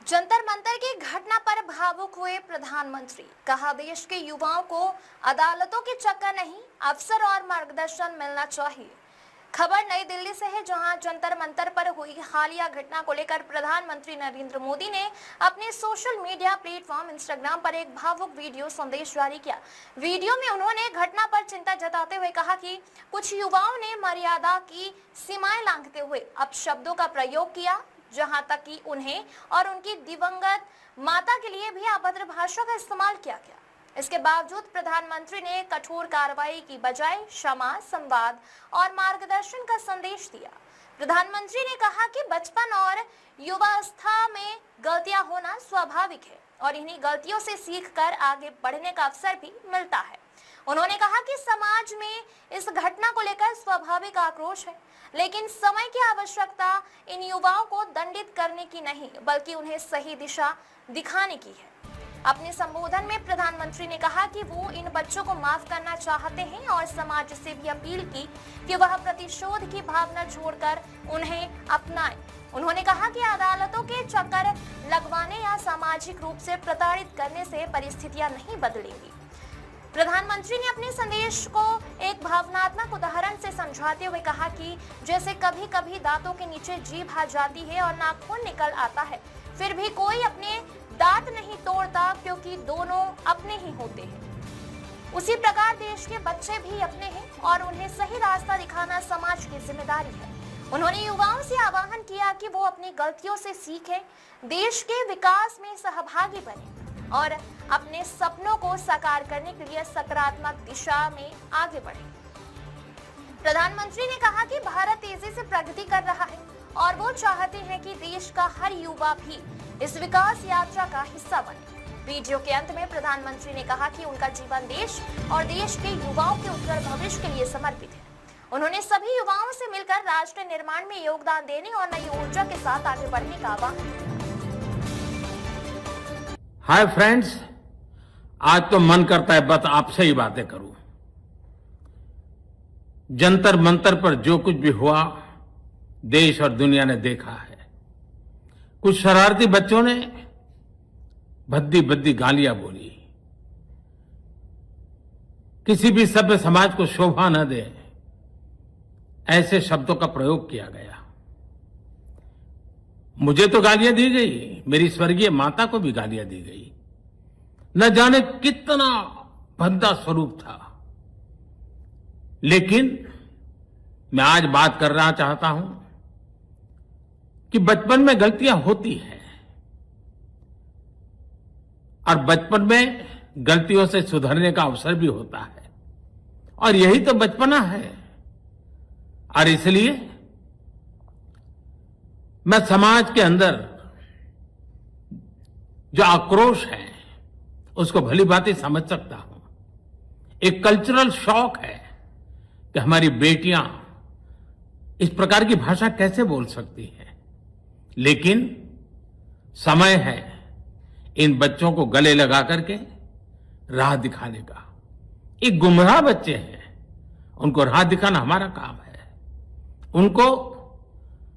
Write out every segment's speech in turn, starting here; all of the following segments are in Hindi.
जंतर मंतर की घटना पर भावुक हुए प्रधानमंत्री। कहा, देश के युवाओं को अदालतों के चक्कर नहीं, अवसर और मार्गदर्शन मिलना चाहिए। खबर नई दिल्ली से है, जहां जंतर मंतर पर हुई हालिया घटना को लेकर प्रधानमंत्री नरेंद्र मोदी ने अपने सोशल मीडिया प्लेटफॉर्म इंस्टाग्राम पर एक भावुक वीडियो संदेश जारी किया। वीडियो में उन्होंने घटना पर चिंता जताते हुए कहा कि कुछ युवाओं ने मर्यादा की सीमाएं लांघते हुए अपशब्दों का प्रयोग किया, जहां तक कि उन्हें और उनकी दिवंगत माता के लिए भी अभद्र भाषा का इस्तेमाल किया गया। इसके बावजूद प्रधानमंत्री ने कठोर कार्रवाई की बजाय क्षमा, संवाद और मार्गदर्शन का संदेश दिया। प्रधानमंत्री ने कहा कि बचपन और युवावस्था में गलतियां होना स्वाभाविक है और इन्हीं गलतियों से सीखकर आगे बढ़ने का अवसर भी मिलता है। उन्होंने कहा कि समाज में इस घटना को लेकर स्वाभाविक आक्रोश है, लेकिन समय की आवश्यकता इन युवाओं को दंडित करने की नहीं, बल्कि उन्हें सही दिशा दिखाने की है। अपने संबोधन में प्रधानमंत्री ने कहा कि वो इन बच्चों को माफ करना चाहते हैं और समाज से भी अपील की कि वह प्रतिशोध की भावना छोड़कर उन्हें अपनाए। उन्होंने कहा कि अदालतों के चक्कर लगवाने या सामाजिक रूप से प्रताड़ित करने से परिस्थितियां नहीं बदलेंगी। प्रधानमंत्री ने अपने संदेश को एक भावनात्मक उदाहरण से समझाते हुए कहा कि जैसे कभी कभी दांतों के नीचे जीभ आ जाती है और नाखून निकल आता है, फिर भी कोई अपने दांत नहीं तोड़ता, क्योंकि दोनों अपने ही होते हैं। उसी प्रकार देश के बच्चे भी अपने हैं और उन्हें सही रास्ता दिखाना समाज की जिम्मेदारी है। उन्होंने युवाओं से आह्वान किया कि वो अपनी गलतियों से सीखें, देश के विकास में सहभागी बने और अपने सपनों को साकार करने के लिए सकारात्मक दिशा में आगे बढ़े। प्रधानमंत्री ने कहा कि भारत तेजी से प्रगति कर रहा है और वो चाहते हैं कि देश का हर युवा भी इस विकास यात्रा का हिस्सा बने। वीडियो के अंत में प्रधानमंत्री ने कहा कि उनका जीवन देश और देश के युवाओं के उज्जवल भविष्य के लिए समर्पित है। उन्होंने सभी युवाओं से मिलकर राष्ट्र निर्माण में योगदान देने और नई ऊर्जा के साथ आगे बढ़ने का आह्वान किया। हाय फ्रेंड्स, आज तो मन करता है बस आपसे ही बातें करूं। जंतर मंतर पर जो कुछ भी हुआ देश और दुनिया ने देखा है। कुछ शरारती बच्चों ने भद्दी भद्दी गालियां बोली, किसी भी सभ्य समाज को शोभा न दे ऐसे शब्दों का प्रयोग किया गया। मुझे तो गालियां दी गई, मेरी स्वर्गीय माता को भी गालियां दी गई। न जाने कितना भद्दा स्वरूप था, लेकिन मैं आज बात करना चाहता हूं कि बचपन में गलतियां होती हैं और बचपन में गलतियों से सुधरने का अवसर भी होता है, और यही तो बचपना है। और इसलिए मैं समाज के अंदर जो आक्रोश है उसको भली भांति समझ सकता हूं। एक कल्चरल शॉक है कि हमारी बेटियां इस प्रकार की भाषा कैसे बोल सकती हैं, लेकिन समय है इन बच्चों को गले लगा करके राह दिखाने का। एक गुमराह बच्चे हैं, उनको राह दिखाना हमारा काम है। उनको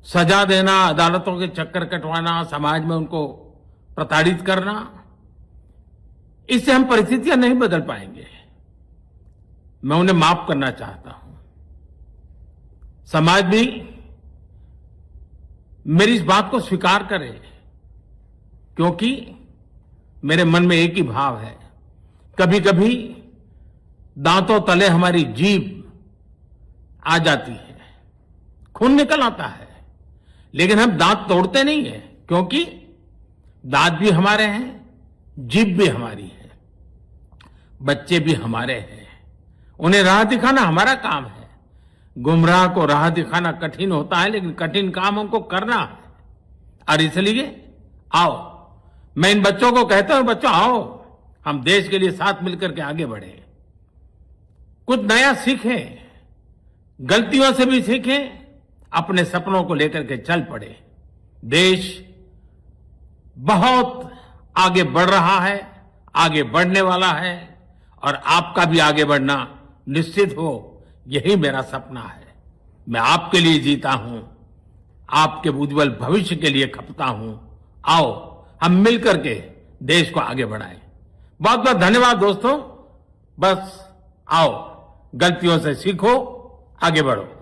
सजा देना, अदालतों के चक्कर कटवाना, समाज में उनको प्रताड़ित करना, इससे हम परिस्थितियां नहीं बदल पाएंगे। मैं उन्हें माफ करना चाहता हूं। समाज भी मेरी इस बात को स्वीकार करे, क्योंकि मेरे मन में एक ही भाव है। कभी कभी दांतों तले हमारी जीभ आ जाती है, खून निकल आता है, लेकिन हम दांत तोड़ते नहीं है, क्योंकि दांत भी हमारे हैं, जीभ भी हमारी है, बच्चे भी हमारे हैं। उन्हें राह दिखाना हमारा काम है। गुमराह को राह दिखाना कठिन होता है, लेकिन कठिन काम हमको करना है। और इसलिए आओ, मैं इन बच्चों को कहता हूं, बच्चों आओ, हम देश के लिए साथ मिलकर के आगे बढ़े, कुछ नया सीखें, गलतियों से भी सीखें, अपने सपनों को लेकर के चल पड़े। देश बहुत आगे बढ़ रहा है, आगे बढ़ने वाला है, और आपका भी आगे बढ़ना निश्चित हो, यही मेरा सपना है। मैं आपके लिए जीता हूं, आपके उज्जवल भविष्य के लिए खपता हूं। आओ हम मिलकर के देश को आगे बढ़ाएं। बहुत बहुत धन्यवाद दोस्तों। बस आओ, गलतियों से सीखो, आगे बढ़ो।